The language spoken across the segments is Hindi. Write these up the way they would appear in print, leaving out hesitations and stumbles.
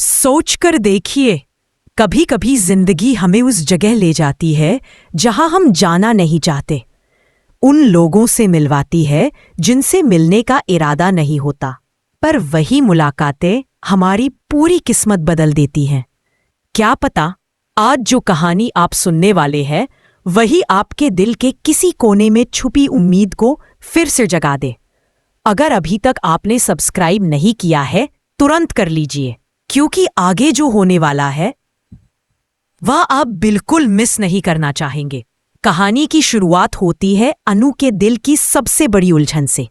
सोच कर देखिए, कभी कभी जिंदगी हमें उस जगह ले जाती है जहां हम जाना नहीं चाहते। उन लोगों से मिलवाती है जिनसे मिलने का इरादा नहीं होता, पर वही मुलाकातें हमारी पूरी किस्मत बदल देती हैं। क्या पता आज जो कहानी आप सुनने वाले हैं वही आपके दिल के किसी कोने में छुपी उम्मीद को फिर से जगा दे। अगर अभी तक आपने सब्सक्राइब नहीं किया है तुरंत कर लीजिए, क्योंकि आगे जो होने वाला है वह आप बिल्कुल मिस नहीं करना चाहेंगे। कहानी की शुरुआत होती है अनु के दिल की सबसे बड़ी उलझन से।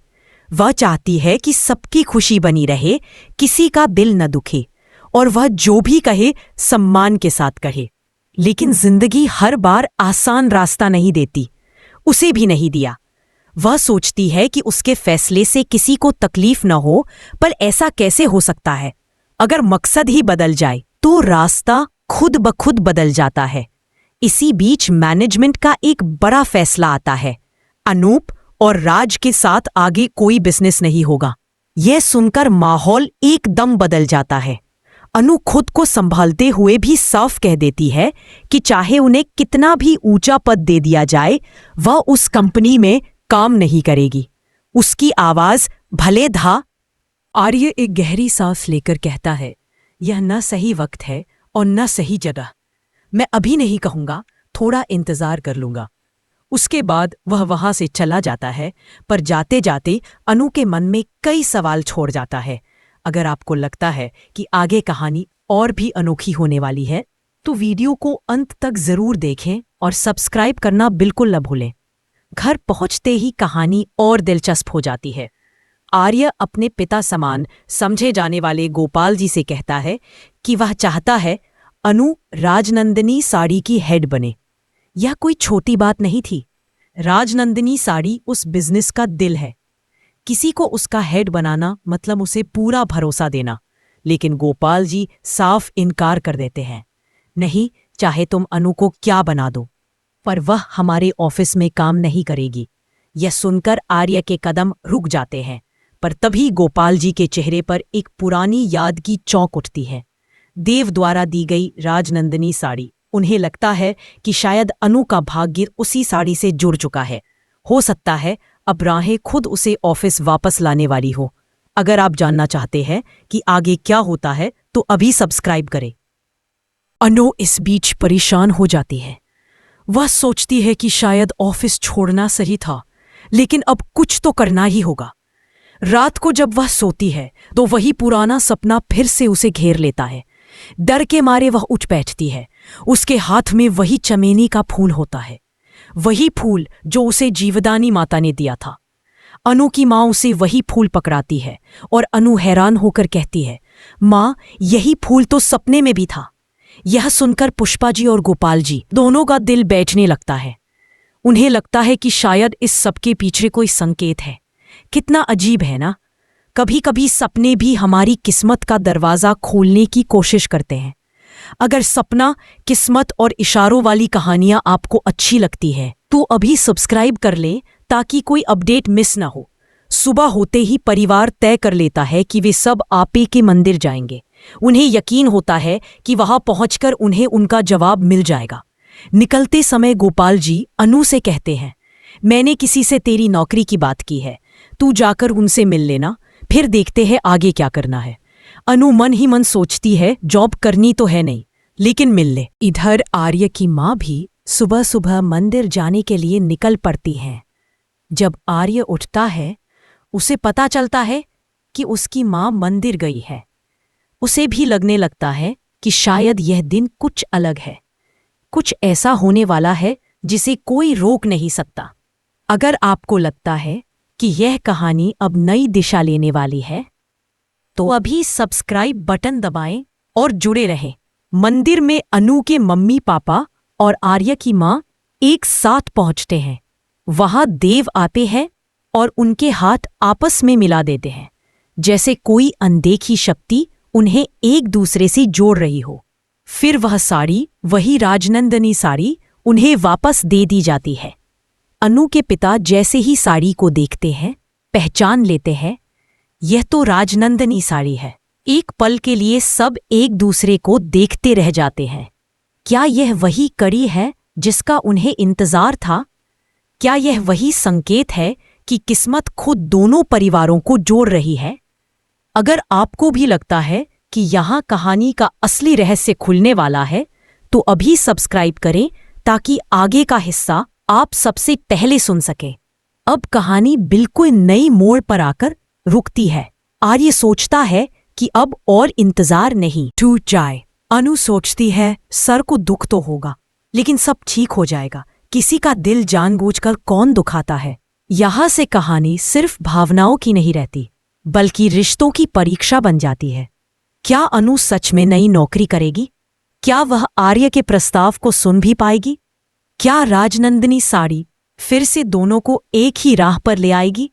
वह चाहती है कि सबकी खुशी बनी रहे, किसी का दिल न दुखे, और वह जो भी कहे सम्मान के साथ कहे। लेकिन जिंदगी हर बार आसान रास्ता नहीं देती, उसे भी नहीं दिया। वह सोचती है कि उसके फैसले से किसी को तकलीफ न हो, पर ऐसा कैसे हो सकता है? अगर मकसद ही बदल जाए तो रास्ता खुद ब खुद बदल जाता है। इसी बीच मैनेजमेंट का एक बड़ा फैसला आता है। अनूप और राज के साथ आगे कोई बिजनेस नहीं होगा। यह सुनकर माहौल एकदम बदल जाता है। अनु खुद को संभालते हुए भी साफ कह देती है कि चाहे उन्हें कितना भी ऊंचा पद दे दिया जाए, वह उस कंपनी में काम नहीं करेगी। उसकी आवाज भले था। आर्य एक गहरी सांस लेकर कहता है, यह न सही वक्त है और न सही जगह। मैं अभी नहीं कहूंगा, थोड़ा इंतजार कर लूंगा। उसके बाद वह वहां से चला जाता है, पर जाते जाते अनु के मन में कई सवाल छोड़ जाता है। अगर आपको लगता है कि आगे कहानी और भी अनोखी होने वाली है तो वीडियो को अंत तक जरूर देखें और सब्सक्राइब करना बिल्कुल न भूलें। घर पहुंचते ही कहानी और दिलचस्प हो जाती है। आर्य अपने पिता समान समझे जाने वाले गोपाल जी से कहता है कि वह चाहता है अनु राजनंदिनी साड़ी की हेड बने। यह कोई छोटी बात नहीं थी। राजनंदिनी साड़ी उस बिजनेस का दिल है। किसी को उसका हेड बनाना मतलब उसे पूरा भरोसा देना। लेकिन गोपाल जी साफ इनकार कर देते हैं। नहीं, चाहे तुम अनु को क्या बना दो, पर वह हमारे ऑफिस में काम नहीं करेगी। यह सुनकर आर्य के कदम रुक जाते हैं, पर तभी गोपाल जी के चेहरे पर एक पुरानी याद की चौंक उठती है। देव द्वारा दी गई राजनंदिनी साड़ी। उन्हें लगता है कि शायद अनु का भाग्य उसी साड़ी से जुड़ चुका है। हो सकता है अब राहें खुद उसे ऑफिस वापस लाने वाली हो। अगर आप जानना चाहते हैं कि आगे क्या होता है तो अभी सब्सक्राइब करें। अनु इस बीच परेशान हो जाती है। वह सोचती है कि शायद ऑफिस छोड़ना सही था, लेकिन अब कुछ तो करना ही होगा। रात को जब वह सोती है तो वही पुराना सपना फिर से उसे घेर लेता है। डर के मारे वह उठ बैठती है। उसके हाथ में वही चमेली का फूल होता है, वही फूल जो उसे जीवदानी माता ने दिया था। अनु की माँ उसे वही फूल पकड़ाती है और अनु हैरान होकर कहती है, माँ, यही फूल तो सपने में भी था। यह सुनकर पुष्पा जी और गोपाल जी दोनों का दिल बैठने लगता है। उन्हें लगता है कि शायद इस सबके पीछे कोई संकेत है। कितना अजीब है ना, कभी कभी सपने भी हमारी किस्मत का दरवाज़ा खोलने की कोशिश करते हैं। अगर सपना, किस्मत और इशारों वाली कहानियां आपको अच्छी लगती है तो अभी सब्सक्राइब कर लें ताकि कोई अपडेट मिस ना हो। सुबह होते ही परिवार तय कर लेता है कि वे सब आपे के मंदिर जाएंगे। उन्हें यकीन होता है कि वहां पहुंचकर उन्हें उनका जवाब मिल जाएगा। निकलते समय गोपाल जी अनु से कहते हैं, मैंने किसी से तेरी नौकरी की बात की है, तू जाकर उनसे मिल लेना, फिर देखते हैं आगे क्या करना है। अनु मन ही मन सोचती है जॉब करनी तो है नहीं, लेकिन मिल ले। इधर आर्य की माँ भी सुबह सुबह मंदिर जाने के लिए निकल पड़ती हैं। जब आर्य उठता है उसे पता चलता है कि उसकी माँ मंदिर गई है। उसे भी लगने लगता है कि शायद यह दिन कुछ अलग है, कुछ ऐसा होने वाला है जिसे कोई रोक नहीं सकता। अगर आपको लगता है कि यह कहानी अब नई दिशा लेने वाली है तो अभी सब्सक्राइब बटन दबाएं और जुड़े रहें। मंदिर में अनु के मम्मी पापा और आर्य की माँ एक साथ पहुंचते हैं। वहां देव आते हैं और उनके हाथ आपस में मिला देते हैं, जैसे कोई अनदेखी शक्ति उन्हें एक दूसरे से जोड़ रही हो। फिर वह साड़ी, वही राजनंदिनी साड़ी, उन्हें वापस दे दी जाती है। अनु के पिता जैसे ही साड़ी को देखते हैं, पहचान लेते हैं, यह तो राजनंदिनी साड़ी है। एक पल के लिए सब एक दूसरे को देखते रह जाते हैं। क्या यह वही कड़ी है जिसका उन्हें इंतजार था? क्या यह वही संकेत है कि किस्मत खुद दोनों परिवारों को जोड़ रही है? अगर आपको भी लगता है कि यहाँ कहानी का असली रहस्य खुलने वाला है, तो अभी सब्सक्राइब करें ताकि आगे का हिस्सा आप सबसे पहले सुन सकें। अब कहानी बिल्कुल नई मोड़ पर आकर रुकती है। आर्य सोचता है कि अब और इंतजार नहीं टूट जाए। अनु सोचती है सर को दुख तो होगा, लेकिन सब ठीक हो जाएगा। किसी का दिल जानबूझकर कौन दुखाता है? यहाँ से कहानी सिर्फ भावनाओं की नहीं रहती, बल्कि रिश्तों की परीक्षा बन जाती है। क्या अनु सच में नई नौकरी करेगी? क्या वह आर्य के प्रस्ताव को सुन भी पाएगी? क्या राजनंदिनी साड़ी फिर से दोनों को एक ही राह पर ले आएगी?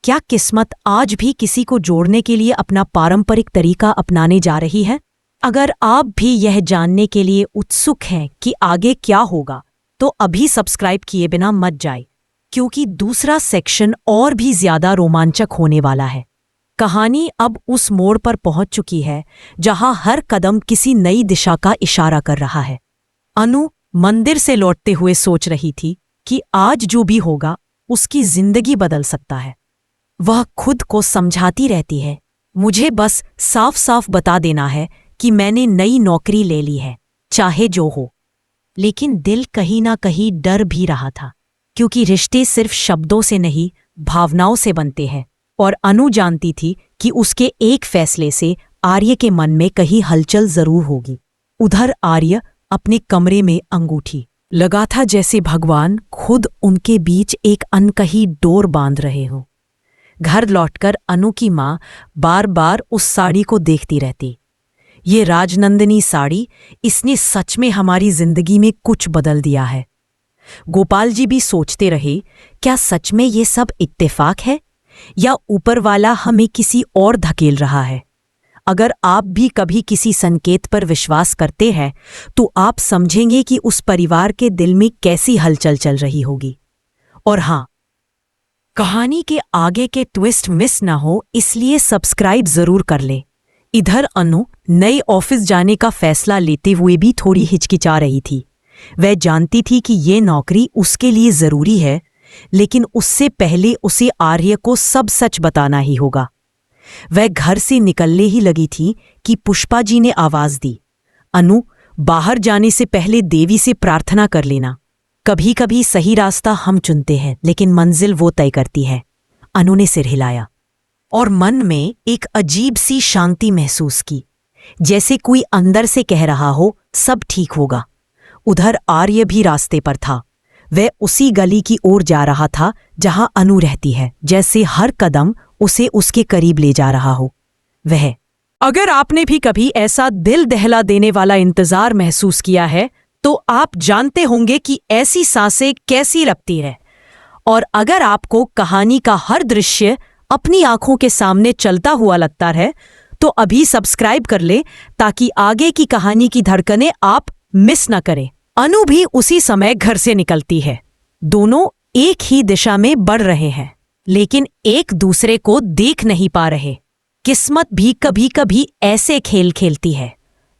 क्या किस्मत आज भी किसी को जोड़ने के लिए अपना पारंपरिक तरीका अपनाने जा रही है? अगर आप भी यह जानने के लिए उत्सुक हैं कि आगे क्या होगा, तो अभी सब्सक्राइब किए बिना मत जाए, क्योंकि दूसरा सेक्शन और भी ज्यादा रोमांचक होने वाला है। कहानी अब उस मोड़ पर पहुंच चुकी है जहां हर कदम किसी नई दिशा का इशारा कर रहा है। अनु मंदिर से लौटते हुए सोच रही थी कि आज जो भी होगा उसकी जिंदगी बदल सकता है। वह खुद को समझाती रहती है, मुझे बस साफ साफ बता देना है कि मैंने नई नौकरी ले ली है, चाहे जो हो। लेकिन दिल कहीं ना कहीं डर भी रहा था, क्योंकि रिश्ते सिर्फ शब्दों से नहीं, भावनाओं से बनते हैं। और अनु जानती थी कि उसके एक फैसले से आर्य के मन में कहीं हलचल जरूर होगी। उधर आर्य अपने कमरे में अंगूठी लगा था, जैसे भगवान खुद उनके बीच एक अनकही डोर बांध रहे हो। घर लौटकर अनु की माँ बार बार उस साड़ी को देखती रहती। ये राजनंदिनी साड़ी, इसने सच में हमारी जिंदगी में कुछ बदल दिया है। गोपाल जी भी सोचते रहे, क्या सच में ये सब इत्तेफाक है या ऊपर वाला हमें किसी और धकेल रहा है? अगर आप भी कभी किसी संकेत पर विश्वास करते हैं, तो आप समझेंगे कि उस परिवार के दिल में कैसी हलचल चल रही होगी। और हाँ, कहानी के आगे के ट्विस्ट मिस ना हो, इसलिए सब्सक्राइब जरूर कर ले। इधर अनु नए ऑफिस जाने का फैसला लेते हुए भी थोड़ी हिचकिचा रही थी। वह जानती थी कि ये नौकरी उसके लिए जरूरी है, लेकिन उससे पहले उसे आर्य को सब सच बताना ही होगा। वह घर से निकलने ही लगी थी कि पुष्पा जी ने आवाज दी, अनु, बाहर जाने से पहले देवी से प्रार्थना कर लेना। कभी कभी सही रास्ता हम चुनते हैं, लेकिन मंजिल वो तय करती है। अनु ने सिर हिलाया और मन में एक अजीब सी शांति महसूस की, जैसे कोई अंदर से कह रहा हो सब ठीक होगा। उधर आर्य भी रास्ते पर था। वह उसी गली की ओर जा रहा था जहां अनु रहती है, जैसे हर कदम उसे उसके करीब ले जा रहा हो। वह, अगर आपने भी कभी ऐसा दिल दहला देने वाला इंतजार महसूस किया है, तो आप जानते होंगे कि ऐसी सांसें कैसी लगती है। और अगर आपको कहानी का हर दृश्य अपनी आंखों के सामने चलता हुआ लगता है, तो अभी सब्सक्राइब कर ले ताकि आगे की कहानी की धड़कनें आप मिस न करें। अनु भी उसी समय घर से निकलती है। दोनों एक ही दिशा में बढ़ रहे हैं, लेकिन एक दूसरे को देख नहीं पा रहे। किस्मत भी कभी कभी ऐसे खेल खेलती है।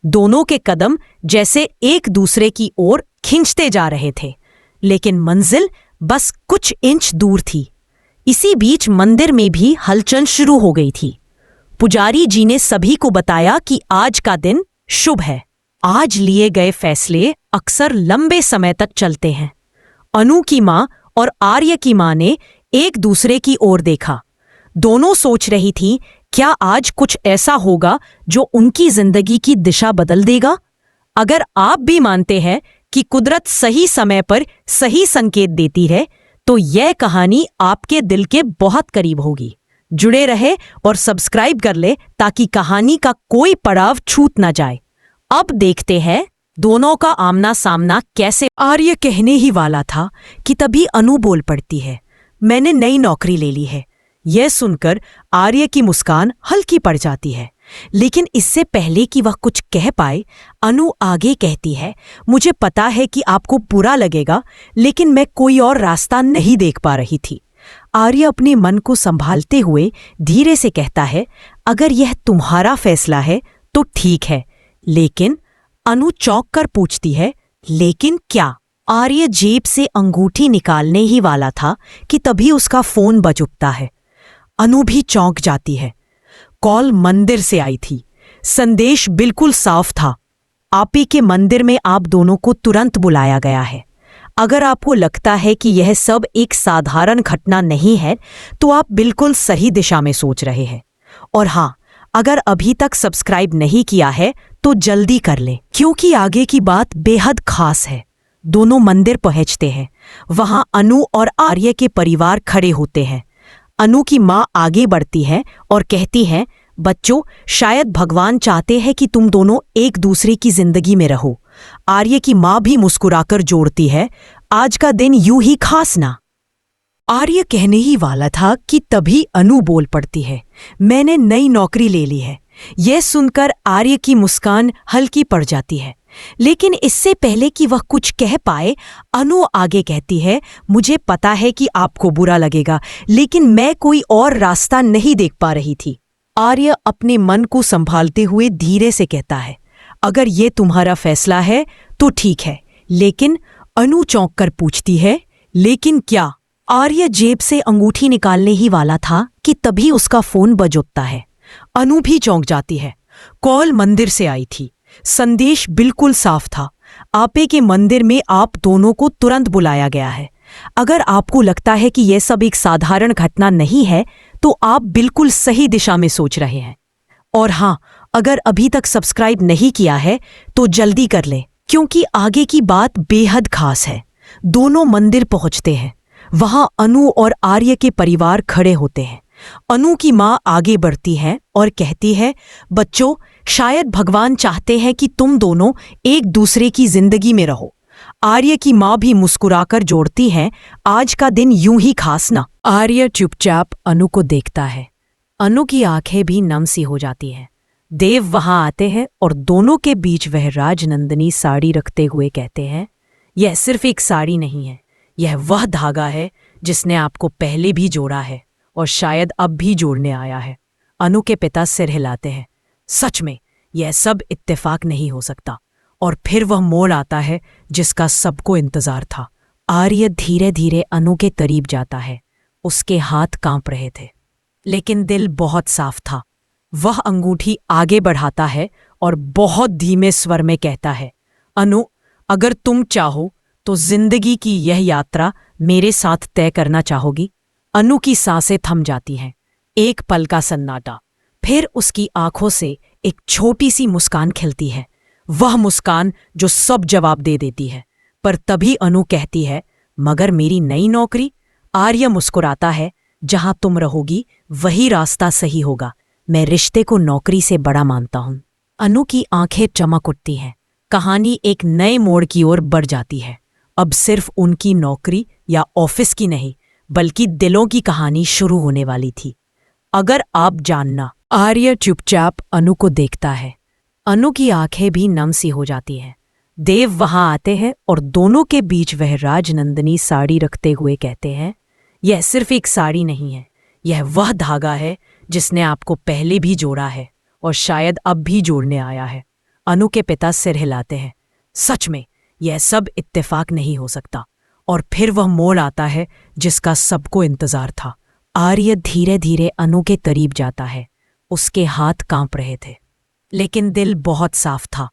दोनों के कदम जैसे एक दूसरे की ओर खींचते जा रहे थे, लेकिन मंजिल बस कुछ इंच दूर थी। इसी बीच मंदिर में भी हलचल शुरू हो गई थी। पुजारी जी ने सभी को बताया कि आज का दिन शुभ है। आज लिए गए फैसले अक्सर लंबे समय तक चलते हैं। अनु की माँ और आर्य की माँ ने एक दूसरे की ओर देखा। दोनों सोच रही थी, क्या आज कुछ ऐसा होगा जो उनकी जिंदगी की दिशा बदल देगा? अगर आप भी मानते हैं कि कुदरत सही समय पर सही संकेत देती है, तो यह कहानी आपके दिल के बहुत करीब होगी। जुड़े रहे और सब्सक्राइब कर ले ताकि कहानी का कोई पड़ाव छूट ना जाए। अब देखते हैं दोनों का आमना सामना कैसे। आर्य कहने ही वाला था कि तभी अनु बोल पड़ती है, मैंने नई नौकरी ले ली है। यह सुनकर आर्य की मुस्कान हल्की पड़ जाती है, लेकिन इससे पहले कि वह कुछ कह पाए, अनु आगे कहती है, मुझे पता है कि आपको बुरा लगेगा, लेकिन मैं कोई और रास्ता नहीं देख पा रही थी। आर्य अपने मन को संभालते हुए धीरे से कहता है, अगर यह तुम्हारा फैसला है तो ठीक है, लेकिन अनु चौंक कर पूछती है, लेकिन क्या? आर्य जेब से अंगूठी निकालने ही वाला था कि तभी उसका फोन बज उठता है। अनु भी चौंक जाती है। कॉल मंदिर से आई थी। संदेश बिल्कुल साफ था, आपी के मंदिर में आप दोनों को तुरंत बुलाया गया है। अगर आपको लगता है कि यह सब एक साधारण घटना नहीं है तो आप बिल्कुल सही दिशा में सोच रहे हैं। और हाँ, अगर अभी तक सब्सक्राइब नहीं किया है तो जल्दी कर लें, क्योंकि आगे की बात बेहद खास है। दोनों मंदिर पहुंचते हैं। वहां अनु और आर्य के परिवार खड़े होते हैं। अनु की मां आगे बढ़ती है और कहती है, बच्चों, शायद भगवान चाहते हैं कि तुम दोनों एक दूसरे की जिंदगी में रहो। आर्य की मां भी मुस्कुराकर जोड़ती है, आज का दिन यूं ही खास ना। आर्य कहने ही वाला था कि तभी अनु बोल पड़ती है, मैंने नई नौकरी ले ली है। यह सुनकर आर्य की मुस्कान हल्की पड़ जाती है, लेकिन इससे पहले कि वह कुछ कह पाए, अनु आगे कहती है, मुझे पता है कि आपको बुरा लगेगा, लेकिन मैं कोई और रास्ता नहीं देख पा रही थी। आर्य अपने मन को संभालते हुए धीरे से कहता है, अगर ये तुम्हारा फैसला है तो ठीक है, लेकिन अनु चौंक कर पूछती है, लेकिन क्या? आर्य जेब से अंगूठी निकालने ही वाला था कि तभी उसका फोन बज उठता है। अनु भी चौंक जाती है। कॉल मंदिर से आई थी। संदेश बिल्कुल साफ था, आपे के मंदिर में आप दोनों को तुरंत बुलाया गया है। अगर आपको लगता है कि यह सब एक साधारण घटना नहीं है तो आप बिल्कुल सही दिशा में सोच रहे हैं। और हाँ, अगर अभी तक सब्सक्राइब नहीं किया है तो जल्दी कर लें, क्योंकि आगे की बात बेहद खास है। दोनों मंदिर पहुंचते हैं। वहां अनु और आर्य के परिवार खड़े होते हैं। अनु की मां आगे बढ़ती है और कहती है, बच्चों, शायद भगवान चाहते हैं कि तुम दोनों एक दूसरे की जिंदगी में रहो। आर्य की मां भी मुस्कुराकर जोड़ती है, आज का दिन यूं ही खास ना। आर्य चुपचाप अनु को देखता है। अनु की आंखें भी नम सी हो जाती हैं। देव वहां आते हैं और दोनों के बीच वह राजनंदिनी साड़ी रखते हुए कहते हैं, यह सिर्फ एक साड़ी नहीं है, यह वह धागा है जिसने आपको पहले भी जोड़ा है और शायद अब भी जोड़ने आया है। अनु के पिता सिर हिलाते हैं, सच में यह सब इत्तेफाक नहीं हो सकता। और फिर वह मोड़ आता है जिसका सबको इंतजार था। आर्य धीरे धीरे अनु के करीब जाता है। उसके हाथ कांप रहे थे, लेकिन दिल बहुत साफ था। वह अंगूठी आगे बढ़ाता है और बहुत धीमे स्वर में कहता है, अनु, अगर तुम चाहो तो जिंदगी की यह यात्रा मेरे साथ तय करना चाहोगी? अनु की सांसें थम जाती हैं। एक पल का सन्नाटा, फिर उसकी आंखों से एक छोटी सी मुस्कान खिलती है, वह मुस्कान जो सब जवाब दे देती है। पर तभी अनु कहती है, मगर मेरी नई नौकरी? आर्य मुस्कुराता है, जहां तुम रहोगी वही रास्ता सही होगा। मैं रिश्ते को नौकरी से बड़ा मानता हूं। अनु की आंखें चमक उठती हैं। कहानी एक नए मोड़ की ओर बढ़ जाती है। अब सिर्फ उनकी नौकरी या ऑफिस की नहीं, बल्कि दिलों की कहानी शुरू होने वाली थी। अगर आप जानना। आर्य चुपचाप अनु को देखता है। अनु की आंखें भी नम सी हो जाती हैं। देव वहां आते हैं और दोनों के बीच वह राजनंदिनी साड़ी रखते हुए कहते हैं, यह सिर्फ एक साड़ी नहीं है, यह वह धागा है जिसने आपको पहले भी जोड़ा है और शायद अब भी जोड़ने आया है। अनु के पिता सिर हिलाते हैं, सच में यह सब इत्तेफाक नहीं हो सकता। और फिर वह मोड़ आता है जिसका सबको इंतजार था। आर्य धीरे धीरे अनु के करीब जाता है। उसके हाथ कांप रहे थे, लेकिन दिल बहुत साफ था।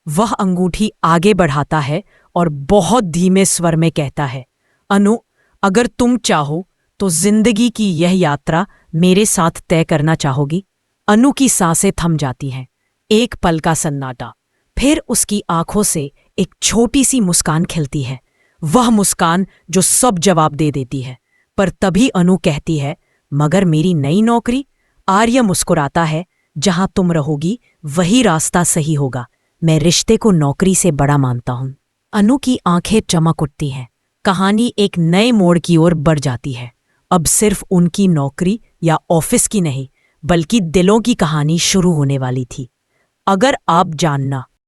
वह अंगूठी आगे बढ़ाता है और बहुत धीमे स्वर में कहता है, अनु, अगर तुम चाहो तो जिंदगी की यह यात्रा मेरे साथ तय करना चाहोगी? अनु की सांसें थम जाती हैं। एक पल का सन्नाटा, फिर उसकी आंखों से एक छोटी सी मुस्कान खिलती है, वह मुस्कान जो सब जवाब दे देती है। पर तभी अनु कहती है, मगर मेरी नई नौकरी? आर्य मुस्कुराता है, जहां तुम रहोगी वही रास्ता सही होगा। मैं रिश्ते को नौकरी से बड़ा मानता हूं। अनु की आंखें चमक उठती हैं। कहानी एक नए मोड़ की ओर बढ़ जाती है। अब सिर्फ उनकी नौकरी या ऑफिस की नहीं, बल्कि दिलों की कहानी शुरू होने वाली थी। अगर आप जानना